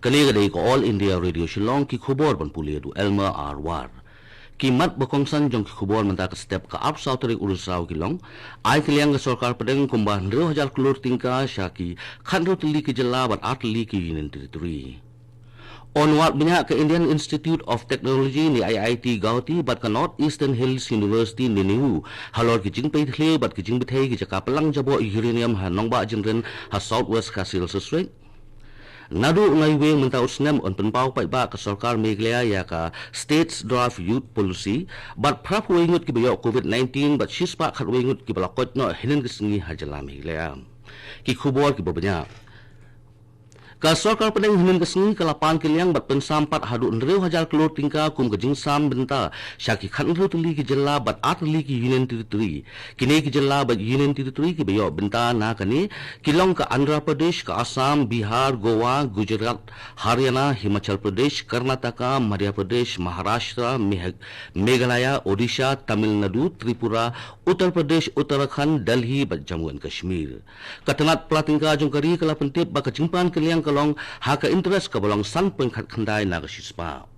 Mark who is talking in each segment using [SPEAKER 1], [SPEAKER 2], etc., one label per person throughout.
[SPEAKER 1] Kali gadai ko All India Radio Shillong ki khubor ban puli du Elmer Arwar. Kimat bakongsan jong ki khubor menta ka step ka up south ri urusau ki long. Ai kiliang ka sarkar padeng kumbah 2,000 crore tingka syaki khandro tili ki jela bat atli ki union territory. Onward banyak ke Indian Institute of Technology ni IIT Gauhati bat ke North Eastern Hills University ni Niu halor ki jing pei thle bat ki jing bethei ki jaka pelang jabo uranium ha nongba jingren ha Southwest Kasil Suswek Nadu ngai weng mentau snem on penpau pai ba ka sarkar Meghalaya ya ka States Draft Youth Policy bat prap wengut ki bayo COVID-19 bat shispa khat wengut ki balakot no hinen ki singi ha jala Meghalaya ki khubor ki babanya ka sarkar padang hinan kesni ke lapan kiliang bat pensampat hadu 2,000 crore tingka kum ke jingsam benta syaki khandru tuli ki jela bat atli ki union territory kini ki jela bat union territory ki bayo benta na kani kilong ka Andhra Pradesh ka Assam Bihar Goa Gujarat Haryana Himachal Pradesh Karnataka Madhya Pradesh Maharashtra Meghalaya Odisha Tamil Nadu Tripura Uttar Pradesh Uttarakhand Delhi bat Jammu and Kashmir katangat platingka jongkari kala pentip ba ka jingpan kiliang kalong haka interest ka bolong san pengkhat khandai na ka sispa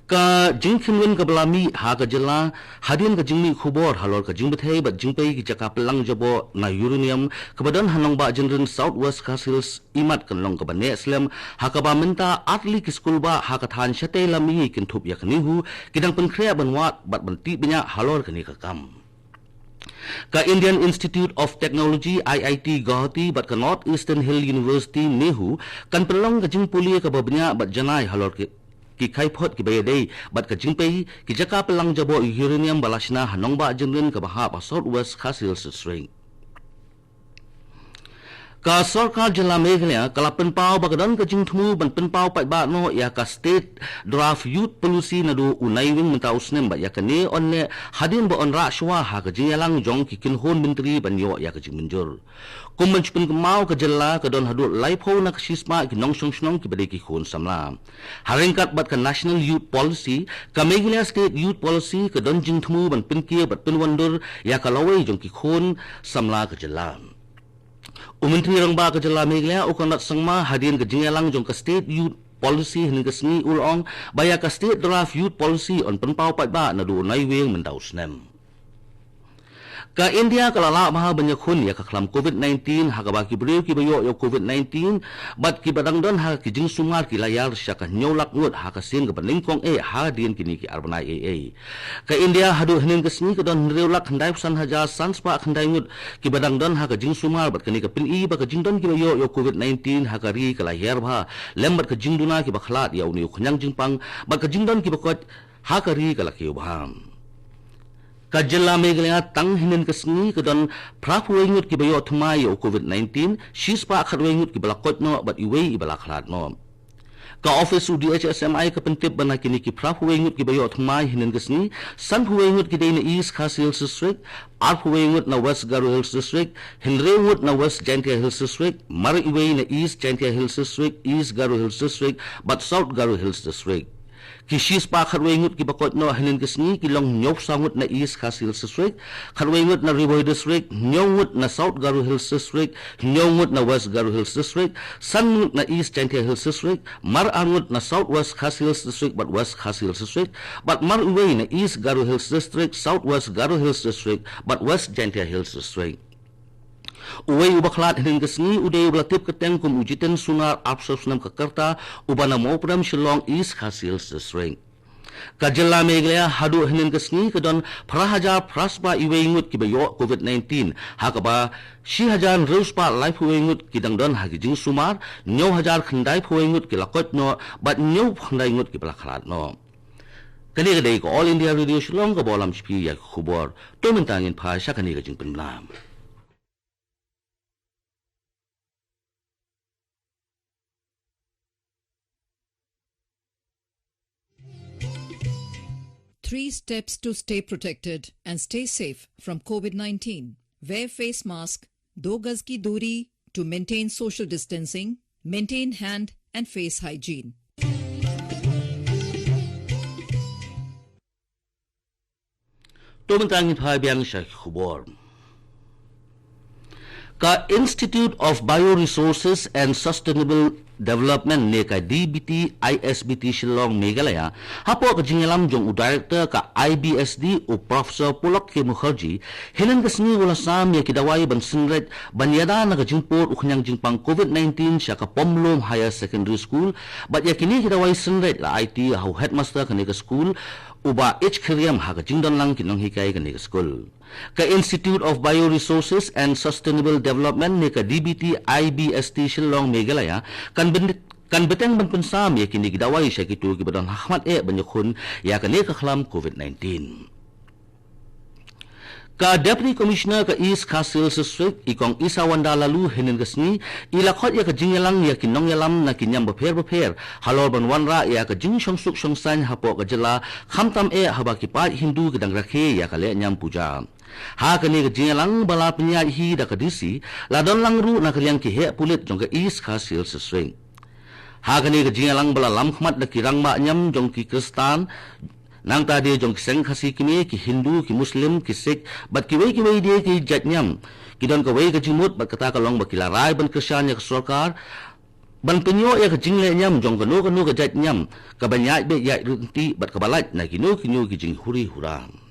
[SPEAKER 1] ka jingkhinwen ka belami haka jela hadin ka jingmi khubor halor ka jingbethei bat jingpei ki jaka pelang jabo na uranium kebadan hanong ba jenren Southwest Kasils imat kanlong ka bane islam haka ba menta atli ki skul ba haka than shate lami kin thup yaknihu kidang penkhrea banwat bat banti benya halor kani ka kam ka Indian Institute of Technology IIT Gauhati bat ka North Eastern Hill University Nehu kan pelong ka jingpuli ka babnya bat janai halor ki khaipot ki bayadei bat ka jingpei ki jaka pelang jabo uranium balashna hanongba jengren ka baha ba Southwest Kasil Suswek ka sarkar jela Meghalaya kala penpau bagadan ka jingthmu ban penpau pai ba no ya ka State Draft Youth Policy nadu unai wing menta usnem ba ya kane onne hadin ba on ra shwa ha ka jingalang jong ki kinhon menteri ban yo ya ka jingmenjur kumman chpin kemau ka jela ka don hadu laipo na ka sisma ki nongsong snong ki bade ki khon samla haringkat bat ka National Youth Policy ka Meghalaya State Youth Policy ka don jingthmu ban pinkie bat pinwandur ya ka lawai jong ki khon samla ka jela Umentri rang ba ka jela Meghalaya ukonat sangma hadin ka jingalang jong ka State Youth Policy hin ka sngi ulong baya ka State Draft Youth Policy on penpau pai ba na du nai weng mentau snem ka India kalala maha banyak khun ya ka khlam COVID-19 ha ka ba ki breu ki bayo yo COVID-19 bat ki badang don ha ki jing sungar ki layar sya ka nyolak ngut ha ka sin ka baningkong ha din kini ki arbanai ka India hadu hinin ka sni ka don reulak handai san haja sanspa khandai ngut ki badang don ha ka jing sungar bat kini ka pin ba ka jing don ki bayo yo COVID-19 ha ka ri ka layar ba lembat ka jing duna ki bakhlat ya uni khunyang jing pang bat ka jing don ki bakot ha ka ri ka lakiu baham ka jela Meghalaya tang hinin kesni ka don prap wengut ki bayo thmai yo COVID-19 shispa khat wengut ki balakot no bat iwei ibalaklat no ka office DHSMI ka pentip bana kini ki prap wengut ki bayo thmai hinin kesni san wengut ki deina East Kasil Suswek arp wengut na West Garo Hills District hinrengut na West Jaintia Hills District mar iwei na East Jaintia Hills District East Garo Hills District but South Garo Hills District kishis pa kharwengut ki bakot no hanin kisni kilong nyop sangut na East Kasil District kharwengut na Riboy District nyongut na South Garo Hills District nyongut na West Garo Hills District sangut na East Jaintia Hills District mar angut na Southwest Kasil District but West Kasil District but mar uway na East Garo Hills District Southwest Garo Hills District but West Jaintia Hills District uway ubaklat hinin kesni uday ublatip keteng kum ujitin sunar apsos nam kakarta ubana mopram Shillong East Kasil District ka jela Meghalaya hadu hinin kesni kedon prahajar praspa iwengut ki bayo COVID-19 hakaba shi hajan ruspa life iwengut kidang don hagijing sumar nyo hajar khandai iwengut ki lakot no bat nyo khandai ngut ki balaklat no kani gadai ko All India Radio Shillong ka bolam shpi ya khubor to mentangin pha shakani ka jing penlam
[SPEAKER 2] 3 steps to stay protected and stay safe from COVID-19. Wear face mask, 2 gaz ki duri to maintain social distancing, maintain hand and face hygiene.
[SPEAKER 1] Tumentangin phai biang sha khubor ka Institute of Bioresources and Sustainable Development ne ka DBT ISBT Shillong Meghalaya hapo ka jingalam jong director ka IBSD o Professor Pulak K Mukherjee hinan kasni wala sam ya kidawai ban sinret banyada na ka jingpor uknyang jingpang COVID-19 siya ka Pomlom Higher Secondary School but ya kini kidawai sinret la IT how headmaster ka ka school uba H Kriam ha ka jingdan lang kinong hikay ka ka school ka Institute of Bioresources and Sustainable Development ne ka DBT IBST Shillong Meghalaya kan beteng ban pensam ya kini gidawai siya kitu gibadan Ahmad banyakun ya kan ka khlam COVID-19 ka Deputy Commissioner ka East Castle District ikong Isawanda lalu hinin kasni ilakot ya ka jingalang ya kinong yalam na kinyam beper halor ban wanra ya ka jing syongsuk syongsan hapo ka jela khamtam haba kipat Hindu gedang rakhe ya ka le nyam puja ha kani ka jingalang bala penyahi da ka disi ladon langru na kaliang ki he pulit jong ka East Castle District ha kani ka jingalang bala lam khmat da kirang ma nyam jong ki Kristan nang tadi jong kiseng khasi kini ki Hindu ki Muslim ki Sikh bat ki wei dia ki jatnyam ki don ka wei ka jimut bat kata ka long bakilarai ban Kristian ya ka sarkar ban penyo ya ka jingle nyam jong kanu ka jatnyam ka banyak be ya runti bat ka balat na kinu ki jing huri huram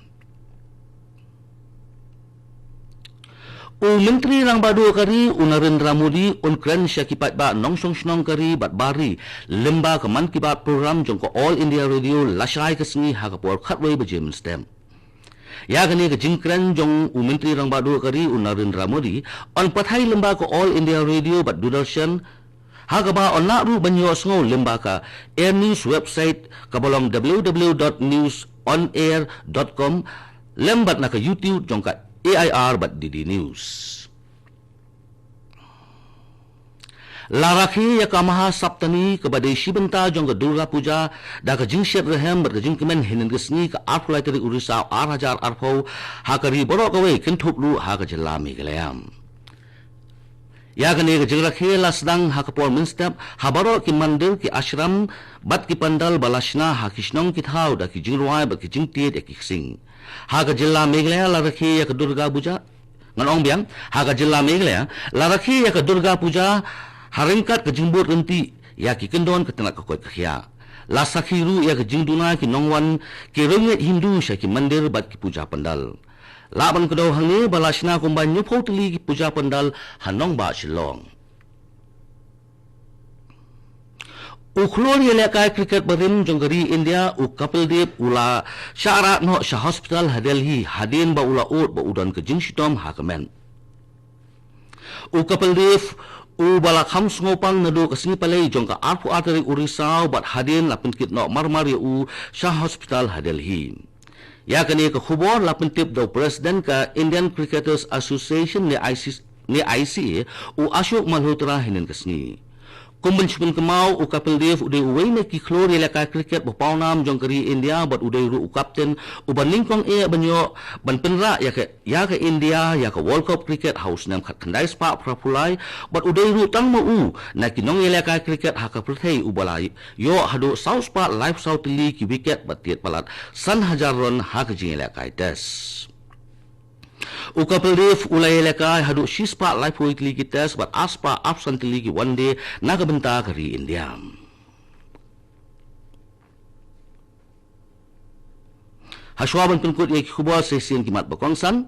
[SPEAKER 1] o menteri rang badu kari Narendra Modi unkran syakipat ba nongsong snong kari bat bari lemba ke man kibat program jong ko All India Radio lasai kesni ha ka por khatwei bejim stem ya gani ke jingkran jong o menteri rang badu kari Narendra Modi on pathai lemba ko All India Radio bat Doordarshan ha ka ba on na ru banyo sngo lemba ka Air News website ka bolong www.newsonair.com lembat na ka YouTube jong ka AIR bat DD News. Larakhi ya kamaha saptani kepada Shibanta jong ke Durga Puja da ke jingsyat rehem ber ke jingkemen hinin kesni ke arpulai teri urisa arhajar arpau ha ke riborok kawe kentup lu ha ke jelami kelayam. Ya kene ke jingrakhi la sedang ha ke por minstep ha barok ki mandir ki ashram bat ki pandal balashna ha kishnong ki thau da ki jingruai bat ki jingtiet ya ki sing. Ha ka jilla Meghalaya la rakhi ya ka Durga Puja nganong biang ha ka jilla Meghalaya la rakhi ya ka Durga Puja haringkat ka jingbut renti ya ki kendon ka tenak ka koi khia la sakhiru ya ka jingduna ki nongwan ki renget Hindu sya ki mandir bat ki puja pandal la ban kedo hangi balashna kumban nyupho teli ki puja pandal hanong ba shilong Ukhlor yelekai cricket barim jonggari India u Kapil Dev ula syarat no Shah Hospital Delhi hadin ba ula ut ba udan ke jingsitom hakamen u Kapil Dev u bala kham ngopang nado kasni palai jongka arpu atari urisau bat hadin lapin kit no marmari u Shah Hospital Delhi ya kani ke khubor lapin tip do president ka Indian Cricketers Association ni ICA u Ashok Malhotra hinin kasni Kumbensipun kemau u Kapil Dev udai uwei na ki klor yelekai cricket bapau nam jongkari India bat udai ru u kapten u ban lingkong banyo ban penra ya ke India ya ke World Cup cricket house nam khat khandai spa prapulai bat udai ru tang mo u na ki nong yelekai cricket ha ka prthei u balai yo hadu South Spa Live South League ki wicket bat tiet palat san hajar run ha ka jing yelekai test u Kapil Dev ulai lekai hadu shispa life weekly ki test bat aspa absently ki one day naga benta kari India haswaban penkut ye khubwa sesien ki mat bakongsan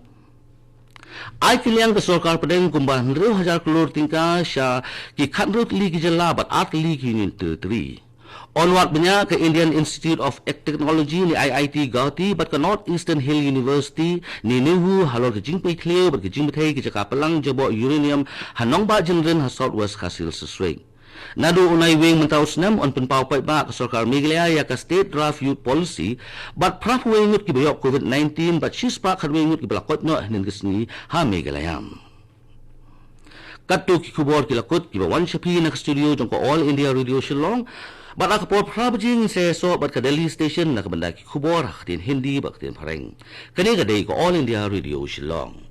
[SPEAKER 1] ai kiliang ke sarkar pedeng kumban 1000 crore tingka sha ki khandrut li ki jela bat at li ki ni tri onward benya ke Indian Institute of Technology ni IIT Gauhati bat ke North Eastern Hill University ni Nehu halor ke jingpai clear bat ke jingpai ke jaka pelang jabo uranium hanong ba jenren ha Southwest Hasil Seswing nadu unai wing mentaus nam on penpau pai ba ke sarkar Meghalaya ya ke State Draft Youth Policy bat praf wengut ki bayok COVID-19 bat shispa khat wengut ki balakot no hnen gesni ha Meghalaya katu ki kubor ki lakot ki bawan shapi na studio jong ko All India Radio Shillong bat ak por prabjing se so bat ka Delhi station na ka banda ki kubor hatin Hindi bat tin pareng kani ka dei ko All India Radio Shillong